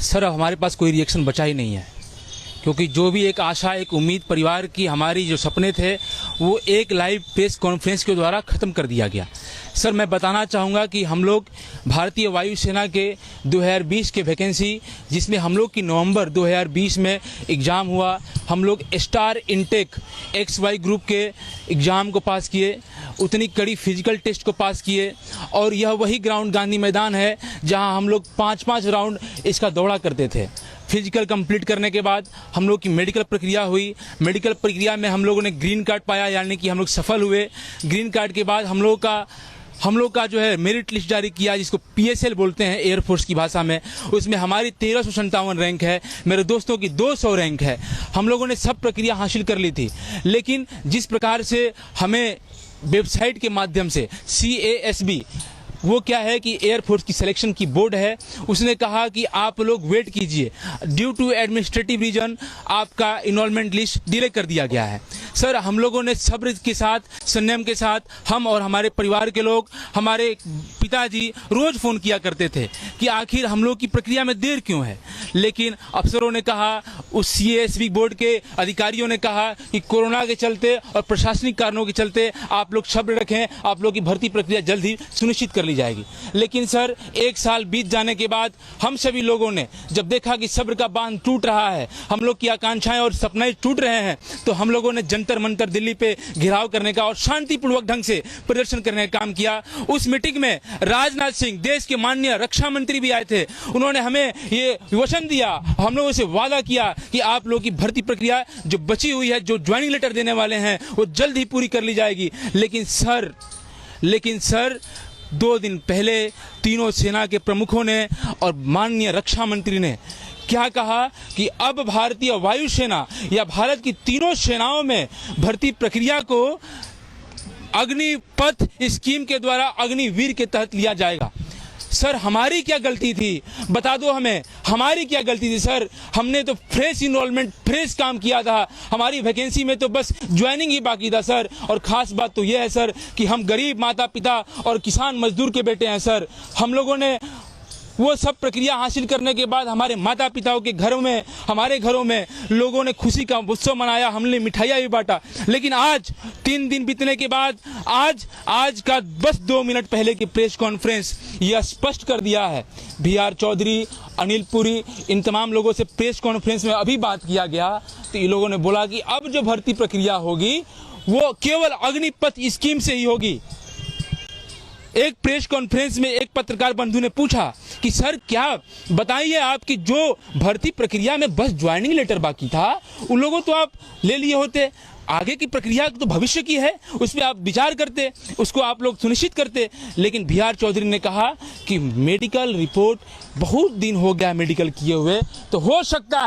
Sir हमारे पास कोई reaction बचा ही नहीं है, क्योंकि जो भी एक आशा, एक उम्मीद परिवार की, हमारी जो सपने थे वो एक लाइव प्रेस कॉन्फ्रेंस के द्वारा ख़त्म कर दिया गया। सर मैं बताना चाहूँगा कि हम लोग भारतीय वायुसेना के 2020 के वैकेंसी, जिसमें हम लोग की नवंबर 2020 में एग्ज़ाम हुआ, हम लोग स्टार इनटेक XY ग्रुप के एग्ज़ाम को पास किए, उतनी कड़ी फिजिकल टेस्ट को पास किए, और यह वही ग्राउंड गांधी मैदान है जहां हम लोग 5-5 राउंड इसका दौड़ा करते थे। फिजिकल कंप्लीट करने के बाद हम लोग की मेडिकल प्रक्रिया हुई। मेडिकल प्रक्रिया में हम लोगों ने ग्रीन कार्ड पाया, यानी कि हम लोग सफल हुए। ग्रीन कार्ड के बाद हम लोग का जो है मेरिट लिस्ट जारी किया, जिसको PSL बोलते हैं एयरफोर्स की भाषा में। उसमें हमारी 1357 रैंक है, मेरे दोस्तों की 200 रैंक है। हम लोगों ने सब प्रक्रिया हासिल कर ली थी, लेकिन जिस प्रकार से हमें वेबसाइट के माध्यम से CASB, वो क्या है कि एयरफोर्स की सिलेक्शन की बोर्ड है, उसने कहा कि आप लोग वेट कीजिए, ड्यू टू एडमिनिस्ट्रेटिव रीजन आपका इनरोलमेंट लिस्ट डिले कर दिया गया है। सर हम लोगों ने सब्र के साथ, संयम के साथ, हम और हमारे परिवार के लोग, हमारे पिताजी रोज़ फ़ोन किया करते थे कि आखिर हम लोग की प्रक्रिया में देर क्यों है। लेकिन अफसरों ने कहा, उस CASB बोर्ड के अधिकारियों ने कहा कि कोरोना के चलते और प्रशासनिक कारणों के चलते आप लोग सब्र रखें, आप लोग की भर्ती प्रक्रिया जल्द ही सुनिश्चित कर ली जाएगी। लेकिन सर 1 साल बीत जाने के बाद हम सभी लोगों ने जब देखा कि सब्र का बांध टूट रहा है, हम लोग की आकांक्षाएं और सपने टूट रहे हैं, तो हम लोगों ने जंतर मंतर दिल्ली पे घेराव करने का और शांतिपूर्वक ढंग से प्रदर्शन करने का काम किया। उस मीटिंग में राजनाथ सिंह, देश के माननीय रक्षा मंत्री भी आए थे। उन्होंने हमें ये वचन दिया, हम लोगों से वादा किया कि आप लोगों की भर्ती प्रक्रिया जो बची हुई है, जो ज्वाइनिंग लेटर देने वाले हैं, वो जल्द ही पूरी कर ली जाएगी। लेकिन सर 2 दिन पहले तीनों सेना के प्रमुखों ने और माननीय रक्षा मंत्री ने क्या कहा कि अब भारतीय वायुसेना या भारत की तीनों सेनाओं में भर्ती प्रक्रिया को अग्निपथ स्कीम के द्वारा अग्निवीर के तहत लिया जाएगा। सर हमारी क्या गलती थी, बता दो हमें, हमारी क्या गलती थी सर? हमने तो फ्रेश इनरोलमेंट, फ्रेश काम किया था, हमारी वैकेंसी में तो बस ज्वाइनिंग ही बाकी था सर। और ख़ास बात तो यह है सर कि हम गरीब माता पिता और किसान मजदूर के बेटे हैं सर। हम लोगों ने वो सब प्रक्रिया हासिल करने के बाद हमारे माता पिताओं के घरों में, हमारे घरों में लोगों ने खुशी का उत्सव मनाया, हमने मिठाइयाँ भी बांटा। लेकिन आज 3 दिन बीतने के बाद आज का बस 2 मिनट पहले की प्रेस कॉन्फ्रेंस यह स्पष्ट कर दिया है। BR चौधरी, अनिल पुरी, इन तमाम लोगों से प्रेस कॉन्फ्रेंस में अभी बात किया गया, तो ये लोगों ने बोला कि अब जो भर्ती प्रक्रिया होगी वो केवल अग्निपथ स्कीम से ही होगी। एक प्रेस कॉन्फ्रेंस में एक पत्रकार बंधु ने पूछा कि सर क्या बताइए, आपकी जो भर्ती प्रक्रिया में बस ज्वाइनिंग लेटर बाकी था, उन लोगों तो आप ले लिए होते, आगे की प्रक्रिया तो भविष्य की है, उस पर आप विचार करते, उसको आप लोग सुनिश्चित करते। लेकिन BR चौधरी ने कहा कि मेडिकल रिपोर्ट बहुत दिन हो गया मेडिकल किए हुए, तो हो सकता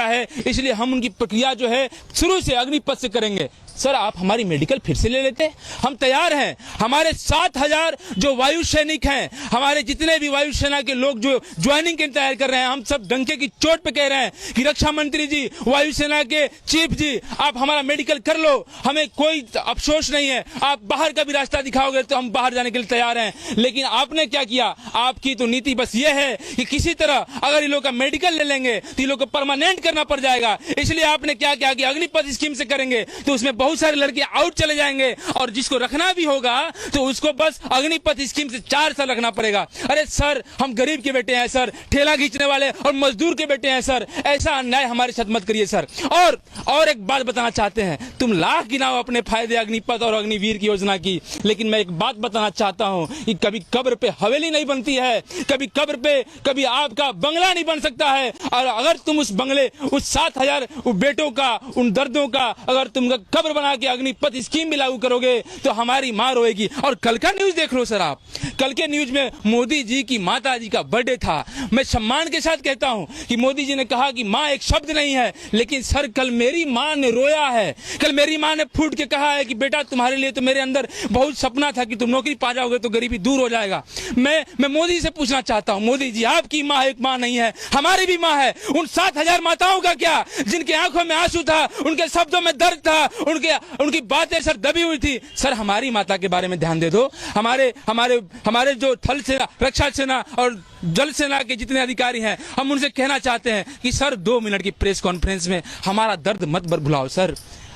है, इसलिए हम उनकी प्रक्रिया जो है शुरू से अग्निपथ से करेंगे। सर आप हमारी मेडिकल फिर से ले लेते, हम तैयार हैं। हमारे 7000 जो वायु सैनिक हैं, हमारे जितने भी वायुसेना के लोग जो ज्वाइनिंग के तैयार कर रहे हैं, हम सब डंके की चोट पे कह रहे हैं कि रक्षा मंत्री जी, वायुसेना के चीफ जी, आप हमारा मेडिकल कर लो, हमें कोई अफसोस नहीं है। आप बाहर का भी रास्ता दिखाओगे तो हम बाहर जाने के लिए तैयार हैं। लेकिन आपने क्या किया, आपकी तो नीति बस ये है कि किसी तरह अगर ये लोग का मेडिकल ले लेंगे तो ये लोग को परमानेंट करना पड़ जाएगा। इसलिए आपने क्या किया कि अग्निपथ स्कीम से करेंगे तो उसमें बहुत सारे लड़के आउट चले जाएंगे, और जिसको रखना भी होगा तो उसको बस अग्निपथ स्कीम से 4 साल रखना पड़ेगा। अरे सर हम गरीब के बेटे हैं सर, ठेला खींचने वाले और मजदूर के बेटे हैं सर, ऐसा अन्याय हमारे साथ मत करिए सर। और एक बात बताना चाहते हैं, तुम लाख गिनाओ अपने फायदे अग्निपथ और अग्निवीर की योजना की, लेकिन मैं एक बात बताना चाहता हूं कि कभी कब्र पे हवेली नहीं बनती है, कभी कब्र पे कभी आपका बंगला नहीं बन सकता है। और अगर तुम उस बंगले, उस 7000 बेटों का, उन दर्दों का अगर तुम कब्र बना के अग्निपथ स्कीम भी लागू करोगे तो हमारी मां रोएगी। और कल का न्यूज देख लो सर आप, कल के न्यूज में मोदी जी की माता जी का बर्थडे था। मैं सम्मान के साथ कहता हूं कि मोदी जी ने कहा कि मां एक शब्द नहीं है, लेकिन सर कल मेरी मां ने रोया है, कल मेरी मां ने फूट के कहा है कि बेटा तुम्हारे लिए तो मेरे अंदर बहुत सपना था कि तुम नौकरी पा जाओगे तो गरीबी दूर हो जाएगा। मैं मोदी से पूछना चाहता हूं, मोदी जी आपकी मां एक मां नहीं है, हमारी भी मां है। उन 7000 माताओं का क्या, जिनके आंखों में आंसू था, उनके शब्दों में दर्द था, उनके उनकी बातें सर दबी हुई थी। सर हमारी माता के बारे में ध्यान दे दो। हमारे हमारे हमारे जो थल सेना, रक्षा सेना और जल सेना के जितने अधिकारी हैं, हम उनसे कहना चाहते हैं कि सर 2 मिनट की प्रेस कॉन्फ्रेंस में हमारा दर्द मत भुलाओ सर।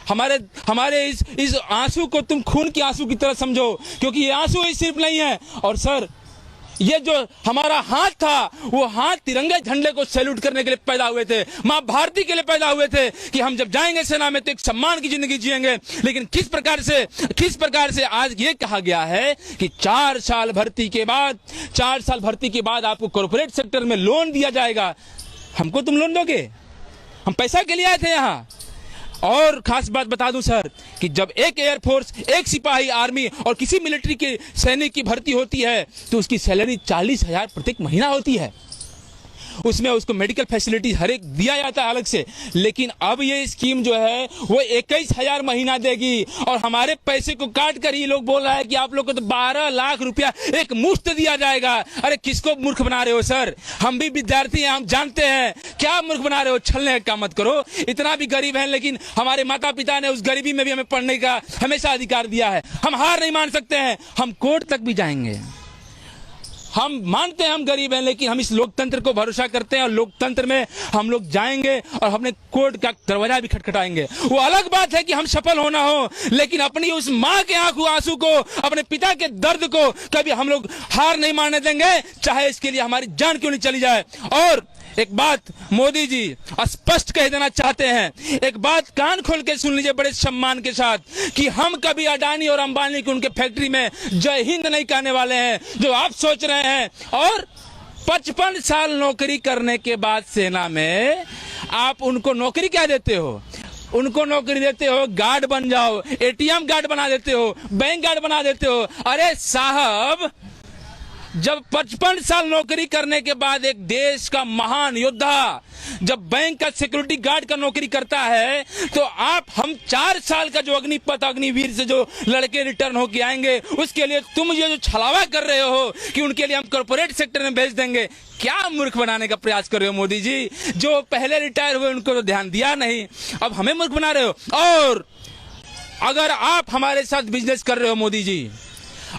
हमारे इस आंसू को तुम खून के आंसू की तरह समझो, क्योंकि ये आंसू ही सिर्फ नहीं है। और सर ये जो हमारा हाथ था, वो हाथ तिरंगे झंडे को सैल्यूट करने के लिए पैदा हुए थे, मां भारती के लिए पैदा हुए थे कि हम जब जाएंगे सेना में तो एक सम्मान की जिंदगी जिएंगे। लेकिन किस प्रकार से आज ये कहा गया है कि 4 साल भर्ती के बाद आपको कॉर्पोरेट सेक्टर में लोन दिया जाएगा। हमको तुम लोन दोगे? हम पैसा के लिए आए थे यहाँ। और खास बात बता दूं सर कि जब एक एयरफोर्स, एक सिपाही आर्मी और किसी मिलिट्री के सैनिक की भर्ती होती है तो उसकी सैलरी 40,000 प्रति महीना होती है। उसमें उसको मेडिकल फैसिलिटी हर एक दिया जाता है अलग से। लेकिन अब ये स्कीम जो है वो 21,000 महीना देगी और हमारे पैसे को काट कर ये लोग बोल रहा है कि आप लोग को तो 12 लाख रुपया एक मुश्त दिया जाएगा। अरे किसको मूर्ख बना रहे हो सर? हम भी विद्यार्थी हैं, हम जानते हैं क्या मूर्ख बना रहे हो। छलने का काम मत करो। इतना भी गरीब है, लेकिन हमारे माता पिता ने उस गरीबी में भी हमें पढ़ने का हमेशा अधिकार दिया है। हम हार नहीं मान सकते हैं, हम कोर्ट तक भी जाएंगे। हम मानते हैं हम गरीब हैं, लेकिन हम इस लोकतंत्र को भरोसा करते हैं और लोकतंत्र में हम लोग जाएंगे और हमने कोर्ट का दरवाजा भी खटखटाएंगे। वो अलग बात है कि हम सफल होना हो, लेकिन अपनी उस माँ के आंसू को, अपने पिता के दर्द को कभी हम लोग हार नहीं मानने देंगे, चाहे इसके लिए हमारी जान क्यों नहीं चली जाए। और एक बात मोदी जी स्पष्ट कह देना चाहते हैं, एक बात कान खोल के सुन लीजिए बड़े सम्मान के साथ, कि हम कभी अडानी और अंबानी की उनके फैक्ट्री में जय हिंद नहीं कहने वाले हैं जो आप सोच रहे हैं। और 55 साल नौकरी करने के बाद सेना में आप उनको नौकरी क्या देते हो? उनको नौकरी देते हो गार्ड बन जाओ, एटीएम गार्ड बना देते हो, बैंक गार्ड बना देते हो। अरे साहब, जब 55 साल नौकरी करने के बाद एक देश का महान योद्धा जब बैंक का सिक्योरिटी गार्ड का नौकरी करता है, तो हम 4 साल का जो अग्निपथ अग्निवीर से जो लड़के रिटर्न होके आएंगे, उसके लिए तुम ये जो छलावा कर रहे हो कि उनके लिए हम कॉर्पोरेट सेक्टर में भेज देंगे, क्या मूर्ख बनाने का प्रयास कर रहे हो मोदी जी? जो पहले रिटायर हुए उनको तो ध्यान दिया नहीं, अब हमें मूर्ख बना रहे हो। और अगर आप हमारे साथ बिजनेस कर रहे हो मोदी जी,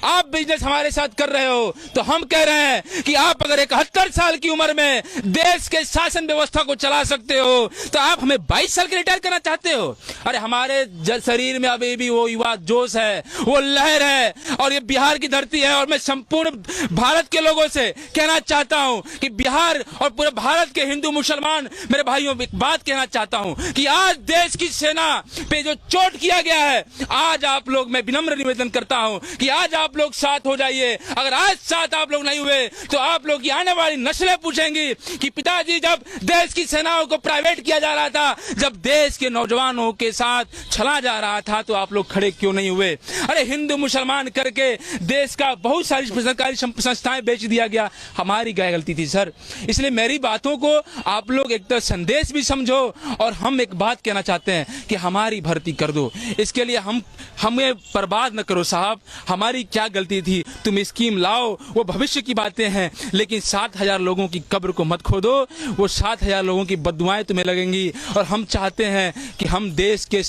आप बिजनेस हमारे साथ कर रहे हो, तो हम कह रहे हैं कि आप अगर 71 साल की उम्र में देश के शासन व्यवस्था को चला सकते हो, तो आप हमें 22 साल के रिटायर करना चाहते हो? अरे हमारे शरीर में अभी भी वो युवा जोश है, वो लहर है, और ये बिहार की धरती है। और मैं संपूर्ण भारत के लोगों से कहना चाहता हूं कि बिहार और पूरे भारत के हिंदू मुसलमान मेरे भाइयों, एक बात कहना चाहता हूं कि आज देश की सेना पे जो चोट किया गया है, आज आप लोग, मैं विनम्र निवेदन करता हूं कि आज आप लोग साथ हो जाइए। अगर आज साथ आप लोग नहीं हुए तो आप लोग की आने वाली नस्लें पूछेंगी कि पिताजी जब देश की सेनाओं को प्राइवेट किया जा रहा था, जब देश के नौजवानों के साथ छला जा रहा था, तो आप लोग खड़े क्यों नहीं हुए? अरे हिंदू मुसलमान करके देश का बहुत सारी सरकारी संस्थाएं बेच दिया गया, हमारी क्या गलती थी सर? इसलिए मेरी बातों को आप लोग एक तो संदेश भी समझो, और हम एक बात कहना चाहते हैं कि हमारी भर्ती कर दो। इसके लिए हमें बर्बाद न करो साहब। हमारी क्या गलती थी? तुम स्कीम लाओ, वो भविष्य की बातें हैं, लेकिन 7,000 लोगों की कब्र को मत खोदो। वो 7,000 लोगों की बददुआएं तुम्हें लगेंगी। और हम चाहते हैं कि हम देश के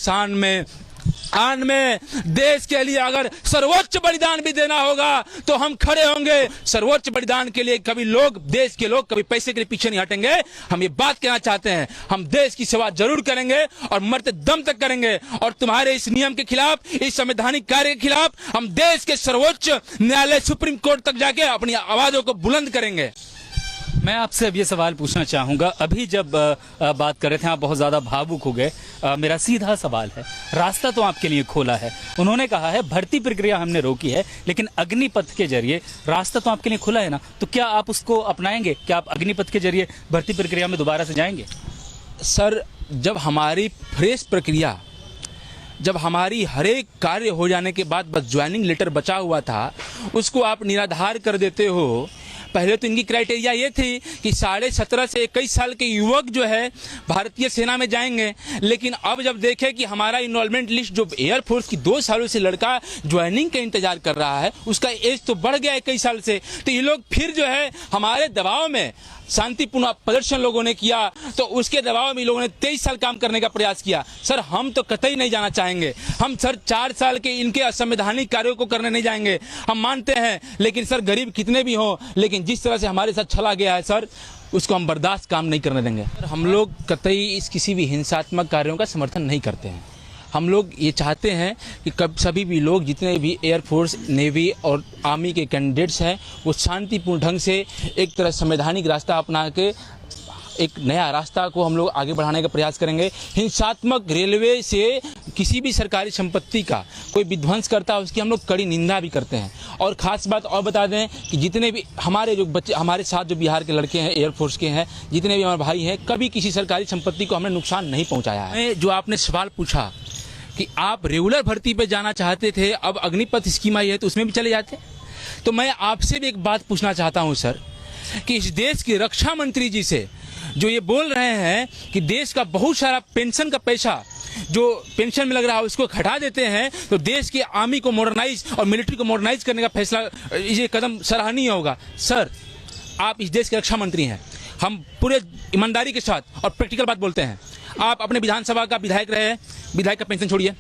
आन में देश के लिए अगर सर्वोच्च बलिदान भी देना होगा तो हम खड़े होंगे। सर्वोच्च बलिदान के लिए कभी देश के लोग कभी पैसे के लिए पीछे नहीं हटेंगे। हम ये बात कहना चाहते हैं, हम देश की सेवा जरूर करेंगे और मरते दम तक करेंगे। और तुम्हारे इस नियम के खिलाफ, इस संवैधानिक कार्य के खिलाफ हम देश के सर्वोच्च न्यायालय सुप्रीम कोर्ट तक जाके अपनी आवाजों को बुलंद करेंगे। मैं आपसे अब ये सवाल पूछना चाहूँगा, अभी जब बात कर रहे थे आप बहुत ज़्यादा भावुक हो गए। मेरा सीधा सवाल है, रास्ता तो आपके लिए खोला है, उन्होंने कहा है भर्ती प्रक्रिया हमने रोकी है, लेकिन अग्निपथ के जरिए रास्ता तो आपके लिए खुला है ना, तो क्या आप उसको अपनाएंगे? क्या आप अग्निपथ के जरिए भर्ती प्रक्रिया में दोबारा से जाएंगे? सर, जब हमारी फ्रेश प्रक्रिया, जब हमारी हर एक कार्य हो जाने के बाद बस ज्वाइनिंग लेटर बचा हुआ था, उसको आप निराधार कर देते हो। पहले तो इनकी क्राइटेरिया ये थी कि 17.5 से 21 साल के युवक जो है भारतीय सेना में जाएंगे, लेकिन अब जब देखे कि हमारा इनरोलमेंट लिस्ट जो एयरफोर्स की 2 सालों से लड़का ज्वाइनिंग का इंतजार कर रहा है उसका एज तो बढ़ गया 21 साल से, तो ये लोग फिर जो है हमारे दबाव में शांतिपूर्ण प्रदर्शन लोगों ने किया, तो उसके दबाव में लोगों ने 23 साल काम करने का प्रयास किया। सर हम तो कतई नहीं जाना चाहेंगे, हम सर 4 साल के इनके असंवैधानिक कार्यों को करने नहीं जाएंगे, हम मानते हैं, लेकिन सर गरीब कितने भी हों, लेकिन जिस तरह से हमारे साथ छला गया है सर उसको हम बर्दाश्त काम नहीं करने देंगे। हम लोग कतई इस किसी भी हिंसात्मक कार्यों का समर्थन नहीं करते हैं। हम लोग ये चाहते हैं कि कब सभी भी लोग जितने भी एयरफोर्स, नेवी और आर्मी के कैंडिडेट्स हैं वो शांतिपूर्ण ढंग से एक तरह संवैधानिक रास्ता अपना के एक नया रास्ता को हम लोग आगे बढ़ाने का प्रयास करेंगे। हिंसात्मक रेलवे से किसी भी सरकारी संपत्ति का कोई विध्वंस करता है उसकी हम लोग कड़ी निंदा भी करते हैं। और ख़ास बात और बता दें कि जितने भी हमारे जो बच्चे हमारे साथ जो बिहार के लड़के हैं, एयरफोर्स के हैं, जितने भी हमारे भाई हैं, कभी किसी सरकारी संपत्ति को हमने नुकसान नहीं पहुँचाया है। जो आपने सवाल पूछा कि आप रेगुलर भर्ती पे जाना चाहते थे, अब अग्निपथ स्कीम आई है तो उसमें भी चले जाते, तो मैं आपसे भी एक बात पूछना चाहता हूं सर कि इस देश के रक्षा मंत्री जी से जो ये बोल रहे हैं कि देश का बहुत सारा पेंशन का पैसा जो पेंशन में लग रहा है उसको हटा देते हैं तो देश की आर्मी को मॉडर्नाइज और मिलिट्री को मॉडर्नाइज करने का फैसला, ये कदम सराहनीय होगा। सर आप इस देश के रक्षा मंत्री हैं, हम पूरे ईमानदारी के साथ और प्रैक्टिकल बात बोलते हैं। आप अपने विधानसभा का विधायक रहे, विधायक का पेंशन छोड़िए,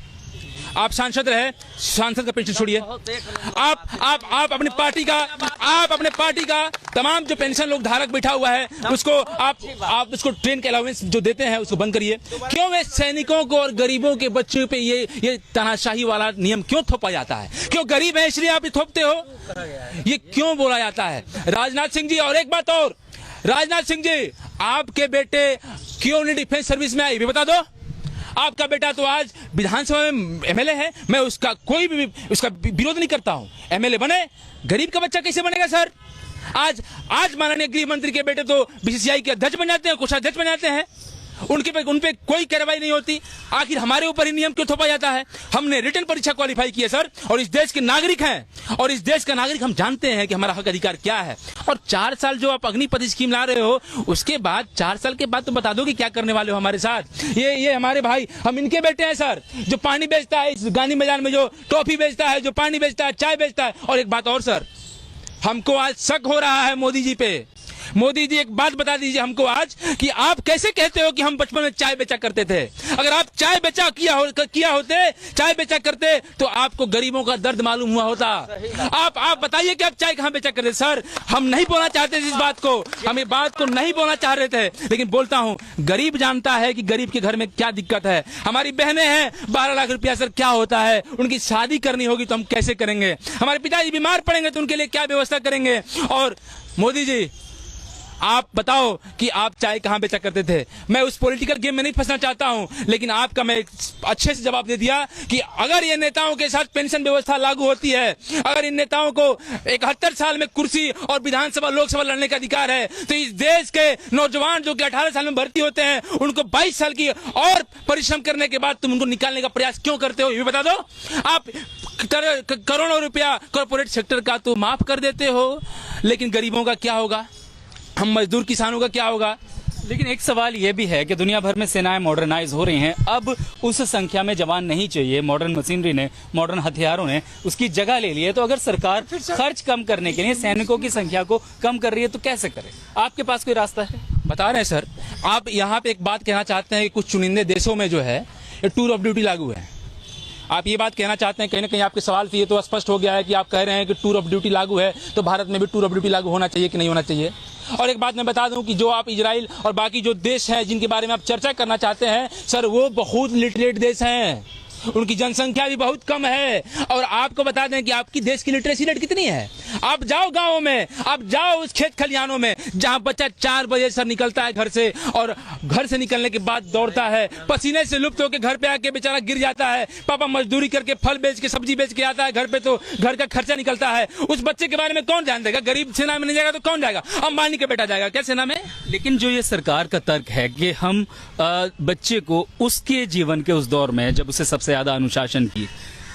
आप सांसद रहे, सांसद का पेंशन छोड़िए, आप अपने पार्टी का तमाम जो पेंशन लोग धारक बैठा हुआ है उसको आप उसको ट्रेन के अलाउंस जो देते हैं उसको बंद करिए। क्यों वे सैनिकों को और गरीबों के बच्चों पे ये तानाशाही वाला नियम क्यों थोपा जाता है? क्यों गरीब है इसलिए आप ये थोपते हो? ये क्यों बोला जाता है? राजनाथ सिंह जी, और एक बात और, राजनाथ सिंह जी आपके बेटे क्यों नहीं डिफेंस सर्विस में आए ये बता दो। आपका बेटा तो आज विधानसभा में एमएलए है, मैं उसका कोई भी उसका विरोध नहीं करता हूं, एमएलए बने, गरीब का बच्चा कैसे बनेगा सर? आज माननीय गृह मंत्री के बेटे तो बीसीसीआई के अध्यक्ष बन जाते हैं, कोषाध्यक्ष बन जाते हैं, उन पे कोई कार्रवाई नहीं होती। आखिर हमारे ऊपर ही नियम क्यों थोपा जाता है? हमने रिटर्न परीक्षा क्वालिफाई की है सर, और इस देश के नागरिक हैं, और इस देश का नागरिक हम जानते हैं कि हमारा हक अधिकार क्या है। और 4 साल जो आप अग्निपथ स्कीम ला रहे हो उसके बाद 4 साल के बाद तो बता दो कि क्या करने वाले हो हमारे साथ। ये हमारे भाई, हम इनके बेटे हैं सर, जो पानी बेचता है इस गांधी मैदान में, जो टॉफी बेचता है, जो पानी बेचता है, चाय बेचता है। और एक बात और सर, हमको आज शक हो रहा है मोदी जी पे। मोदी जी एक बात बता दीजिए हमको आज कि आप कैसे कहते हो कि हम बचपन में चाय बेचा करते थे? अगर आप चाय बेचा किया होते, चाय बेचा करते तो आपको गरीबों का दर्द मालूम हुआ होता। आप बताइए कि आप चाय कहां बेचा करते? सर हम नहीं बोलना चाहते इस बात को, हम ये बात को नहीं बोलना चाह रहे थे, लेकिन बोलता हूं, गरीब जानता है कि गरीब के घर में क्या दिक्कत है। हमारी बहनें हैं, 12 लाख रुपया सर क्या होता है? उनकी शादी करनी होगी तो हम कैसे करेंगे? हमारे पिताजी बीमार पड़ेंगे तो उनके लिए क्या व्यवस्था करेंगे? और मोदी जी आप बताओ कि आप चाय कहां बेचा करते थे? मैं उस पॉलिटिकल गेम में नहीं फंसना चाहता हूं, लेकिन आपका मैं अच्छे से जवाब दे दिया कि अगर ये नेताओं के साथ पेंशन व्यवस्था लागू होती है, अगर इन नेताओं को 71 साल में कुर्सी और विधानसभा लोकसभा लड़ने का अधिकार है, तो इस देश के नौजवान जो कि 18 साल में भर्ती होते हैं उनको 22 साल की और परिश्रम करने के बाद तुम उनको निकालने का प्रयास क्यों करते हो ये बता दो। आप करोड़ों रुपया कॉर्पोरेट सेक्टर का तो माफ कर देते हो, लेकिन गरीबों का क्या होगा? हम मजदूर किसानों का क्या होगा? लेकिन एक सवाल ये भी है कि दुनिया भर में सेनाएं मॉडर्नाइज हो रही हैं, अब उस संख्या में जवान नहीं चाहिए, मॉडर्न मशीनरी ने, मॉडर्न हथियारों ने उसकी जगह ले ली है। तो अगर सरकार खर्च कम करने के लिए सैनिकों की संख्या को कम कर रही है तो कैसे करे? आपके पास कोई रास्ता है? बता रहे हैं सर, आप यहाँ पे एक बात कहना चाहते हैं कि कुछ चुनिंदे देशों में जो है ये टूर ऑफ ड्यूटी लागू है। आप ये बात कहना चाहते हैं, कहीं ना कहीं आपके सवाल से ये तो स्पष्ट हो गया है कि आप कह रहे हैं कि टूर ऑफ ड्यूटी लागू है तो भारत में भी टूर ऑफ ड्यूटी लागू होना चाहिए कि नहीं होना चाहिए। और एक बात मैं बता दूं कि जो आप इजराइल और बाकी जो देश हैं जिनके बारे में आप चर्चा करना चाहते हैं सर, वो बहुत लिटरेट देश हैं, उनकी जनसंख्या भी बहुत कम है। और आपको बता दें कि आपकी देश की लिटरेसी रेट कितनी है। आप जाओ गाँव में, आप जाओ उस खेत खलिहानों में जहाँ बच्चा 4 बजे सर निकलता है घर से, और घर से निकलने के बाद दौड़ता है, पसीने से लुप्त होकर घर पे आके बेचारा गिर जाता है, पापा मजदूरी करके फल बेच के सब्जी बेच के आता है घर पे, तो घर का खर्चा निकलता है। उस बच्चे के बारे में कौन ध्यान देगा? गरीब सेना में नहीं जाएगा तो कौन जाएगा? अंबानी का बेटा जाएगा क्या सेना में? लेकिन जो ये सरकार का तर्क है कि हम बच्चे को उसके जीवन के उस दौर में जब उसे सबसे ज्यादा अनुशासन की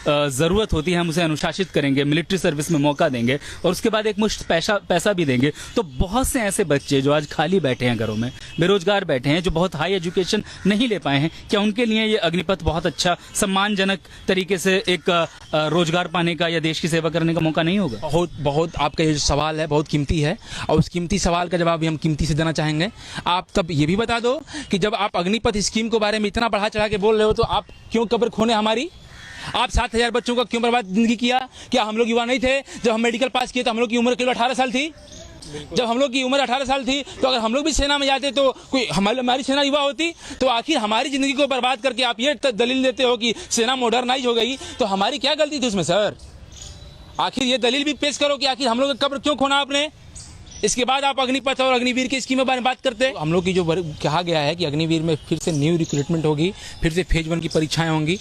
ज़रूरत होती है हम उसे अनुशासित करेंगे, मिलिट्री सर्विस में मौका देंगे और उसके बाद एक मुश्त पैसा भी देंगे, तो बहुत से ऐसे बच्चे जो आज खाली बैठे हैं घरों में, बेरोजगार बैठे हैं, जो बहुत हाई एजुकेशन नहीं ले पाए हैं, क्या उनके लिए ये अग्निपथ बहुत अच्छा सम्मानजनक तरीके से एक रोजगार पाने का या देश की सेवा करने का मौका नहीं होगा? बहुत बहुत आपका ये जो सवाल है बहुत कीमती है और उस कीमती सवाल का जवाब भी हम कीमती से देना चाहेंगे। आप तब ये भी बता दो कि जब आप अग्निपथ स्कीम के बारे में इतना बढ़ा चढ़ा के बोल रहे हो तो आप क्यों कब्र खोने हमारी? आप 7,000 बच्चों का क्यों बर्बाद जिंदगी किया? क्या हम लोग युवा नहीं थे? जब हम मेडिकल पास किए तो हम लोग की उम्र केवल 18 साल थी। जब हम लोग की उम्र 18 साल थी तो अगर हम लोग भी सेना में जाते तो कोई हमारी सेना युवा होती? तो आखिर हमारी जिंदगी को बर्बाद करके आप ये दलील देते हो कि सेना मॉडर्नाइज हो गई, तो हमारी क्या गलती थी उसमें सर? आखिर ये दलील भी पेश करो कि आखिर हम लोग का कब्र क्यों खोना आपने? इसके बाद आप अग्निपथ और अग्निवीर की स्कीम के बारे में बात करते हैं। हम लोग की जो कहा गया है कि अग्निवीर में फिर से न्यू रिक्रूटमेंट होगी, फिर से फेज 1 की परीक्षाएं होंगी,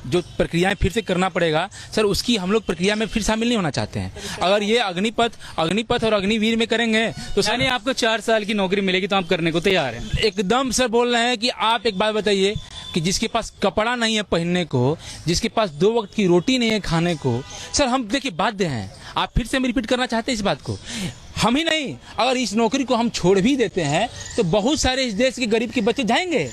जो प्रक्रियाएं फिर से करना पड़ेगा सर, उसकी हम लोग प्रक्रिया में फिर शामिल नहीं होना चाहते हैं। अगर ये अग्निपथ और अग्निवीर में करेंगे तो यानी आपको 4 साल की नौकरी मिलेगी तो आप करने को तैयार हैं? एकदम सर बोल रहे हैं कि आप एक बात बताइए कि जिसके पास कपड़ा नहीं है पहनने को, जिसके पास 2 वक्त की रोटी नहीं है खाने को, सर हम देखिए बाध्य हैं। आप फिर से रिपीट करना चाहते हैं इस बात को? हम ही नहीं, अगर इस नौकरी को हम छोड़ भी देते हैं तो बहुत सारे इस देश के गरीब के बच्चे जाएंगे।